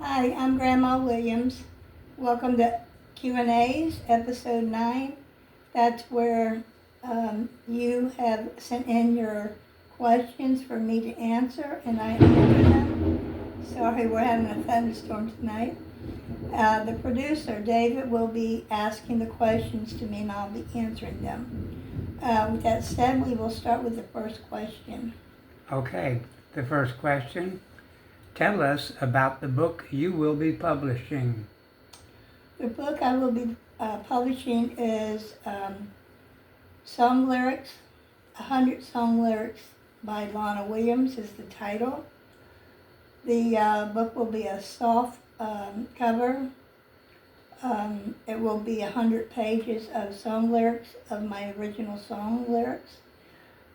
Hi, I'm Grandma Williams. Welcome to Q&A's, episode 9. That's where you have sent in your questions for me to answer, and I answer them. Sorry, we're having a thunderstorm tonight. The producer, David, will be asking the questions to me, and I'll be answering them. With that said, we will start with the first question. Okay, the first question. Tell us about the book you will be publishing. The book I will be publishing is Song Lyrics, 100 Song Lyrics by Lana Williams is the title. The book will be a soft cover. It will be 100 pages of song lyrics, of my original song lyrics.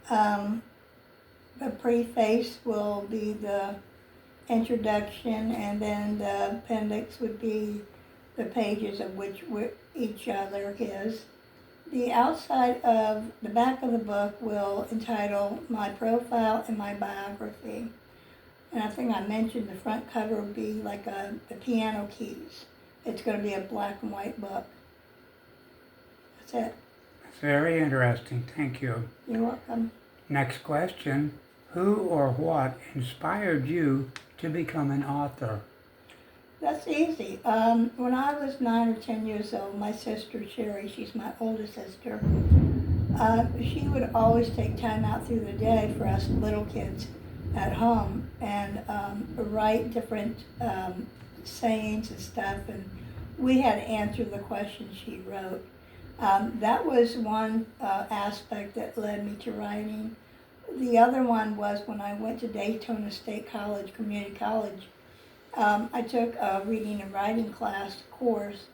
The preface will be the introduction, and then the appendix would be the pages of which each lyric is. The outside of the back of the book will entitle my profile and my biography. And I think I mentioned the front cover will be like the piano keys. It's going to be a black and white book. That's it. That's very interesting. Thank you. You're welcome. Next question. Who or what inspired you to become an author? That's easy. When I was 9 or 10 years old, my sister Sherry, she's my older sister, she would always take time out through the day for us little kids at home and write different sayings and stuff, and we had to answer the questions she wrote. That was one aspect that led me to writing. The other one was when I went to Daytona State College, Community College. I took a reading and writing course,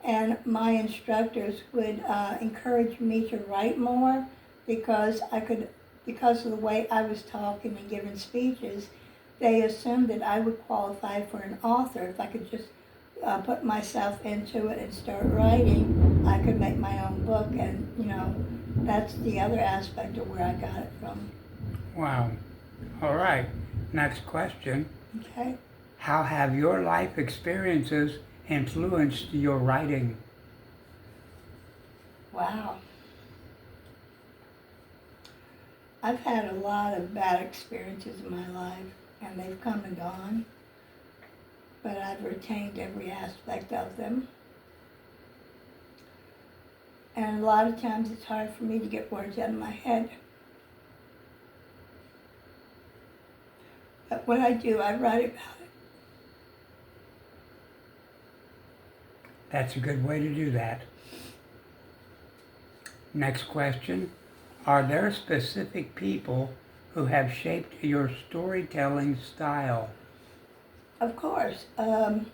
and my instructors would encourage me to write more because because of the way I was talking and giving speeches, they assumed that I would qualify for an author. If I could just put myself into it and start writing, I could make my own book, and that's the other aspect of where I got it from. Wow. All right. Next question. Okay. How have your life experiences influenced your writing? Wow. I've had a lot of bad experiences in my life, and they've come and gone, but I've retained every aspect of them. And a lot of times it's hard for me to get words out of my head. But what I do, I write about it. That's a good way to do that. Next question. Are there specific people who have shaped your storytelling style? Of course. A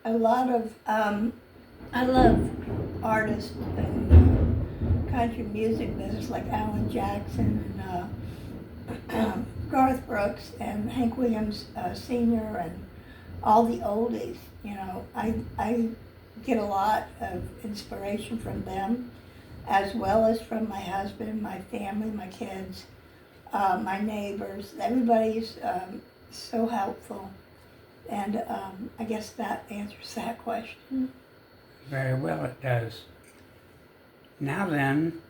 lot of, I love artists in country music business like Alan Jackson and Garth Brooks and Hank Williams Sr. and all the oldies. I get a lot of inspiration from them, as well as from my husband, my family, my kids, my neighbors. Everybody's so helpful, and I guess that answers that question. Very well, it does. Now then,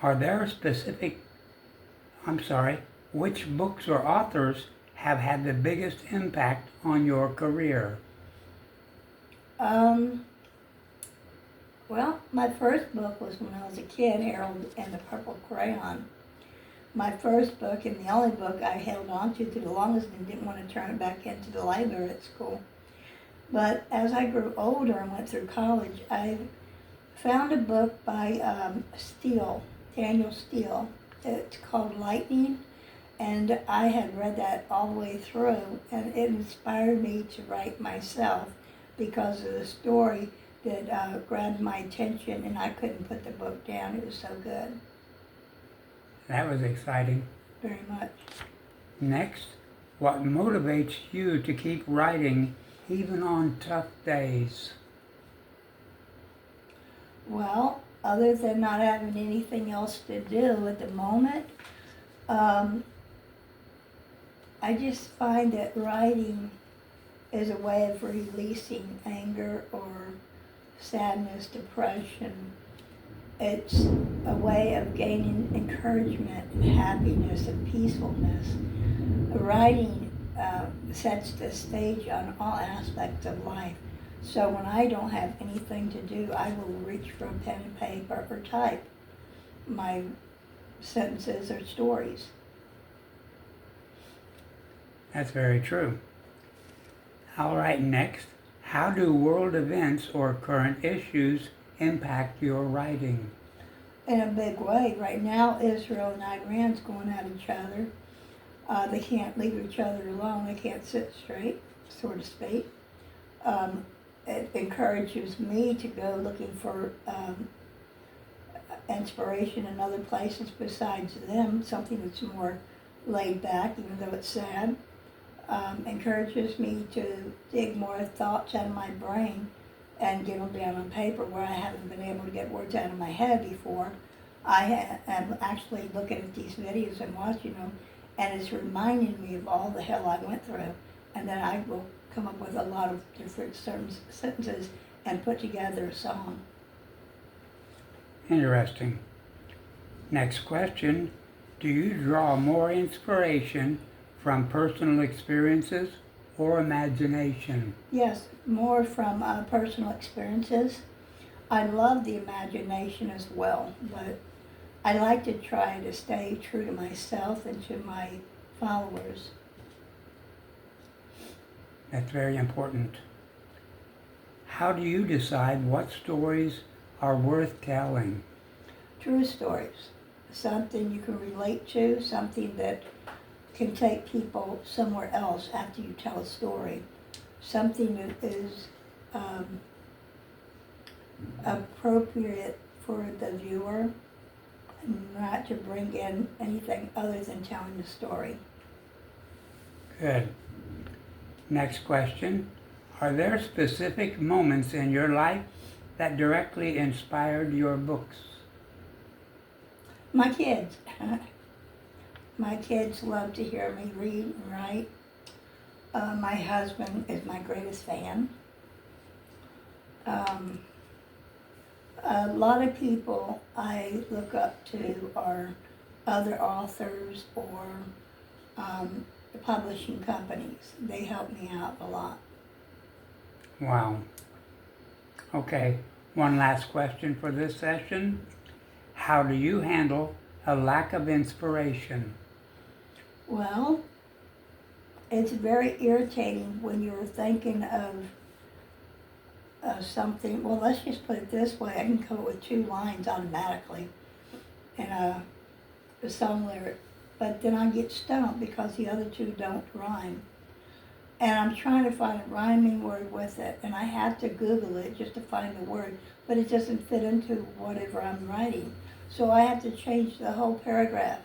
are there which books or authors have had the biggest impact on your career? Well, my first book was when I was a kid, Harold and the Purple Crayon. My first book, and the only book I held on to the longest and didn't want to turn it back into the library at school. But as I grew older and went through college, I found a book by Daniel Steele. It's called Lightning, and I had read that all the way through, and it inspired me to write myself because of the story that grabbed my attention, and I couldn't put the book down. It was so good. That was exciting. Very much. Next, what motivates you to keep writing even on tough days? Well, other than not having anything else to do at the moment, I just find that writing is a way of releasing anger or sadness, depression. It's a way of gaining encouragement and happiness and peacefulness. Writing sets the stage on all aspects of life. So when I don't have anything to do, I will reach for a pen and paper or type my sentences or stories. That's very true. All right, next. How do world events or current issues impact your writing? In a big way. Right now, Israel and Iran's going at each other. They can't leave each other alone. They can't sit straight, so to speak. It encourages me to go looking for inspiration in other places besides them, something that's more laid back, even though it's sad. Encourages me to dig more thoughts out of my brain and get them down on paper where I haven't been able to get words out of my head before. I am actually looking at these videos and watching them, and it's reminding me of all the hell I went through, and then I will come up with a lot of different sentences and put together a song. Interesting. Next question. Do you draw more inspiration from personal experiences or imagination? Yes, more from personal experiences. I love the imagination as well, but I like to try to stay true to myself and to my followers. That's very important. How do you decide what stories are worth telling? True stories, something you can relate to, something that can take people somewhere else after you tell a story, something that is appropriate for the viewer, and not to bring in anything other than telling the story. Good. Next question. Are there specific moments in your life that directly inspired your books? My kids. My kids love to hear me read and write. My husband is my greatest fan. A lot of people I look up to are other authors or publishing companies. They help me out a lot. Wow. Okay, one last question for this session. How do you handle a lack of inspiration? Well, it's very irritating when you're thinking of something. Well, let's just put it this way. I can come up with 2 lines automatically in a song lyric, but then I get stumped because the other 2 don't rhyme. And I'm trying to find a rhyming word with it, and I have to Google it just to find the word, but it doesn't fit into whatever I'm writing. So I have to change the whole paragraph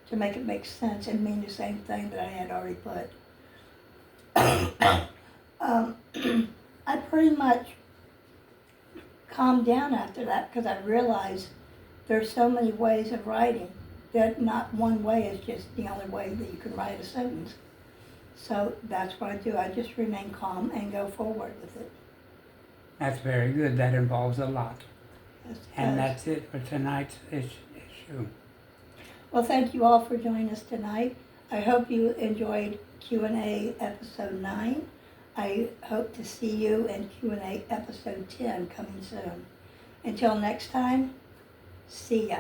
to make it make sense and mean the same thing that I had already put. I pretty much calmed down after that because I realized there's so many ways of writing that not one way is just the only way that you can write a sentence. So that's what I do. I just remain calm and go forward with it. That's very good. That involves a lot. And Yes. that's it for tonight's issue. Well, thank you all for joining us tonight. I hope you enjoyed Q&A episode 9. I hope to see you in Q&A episode 10 coming soon. Until next time, see ya.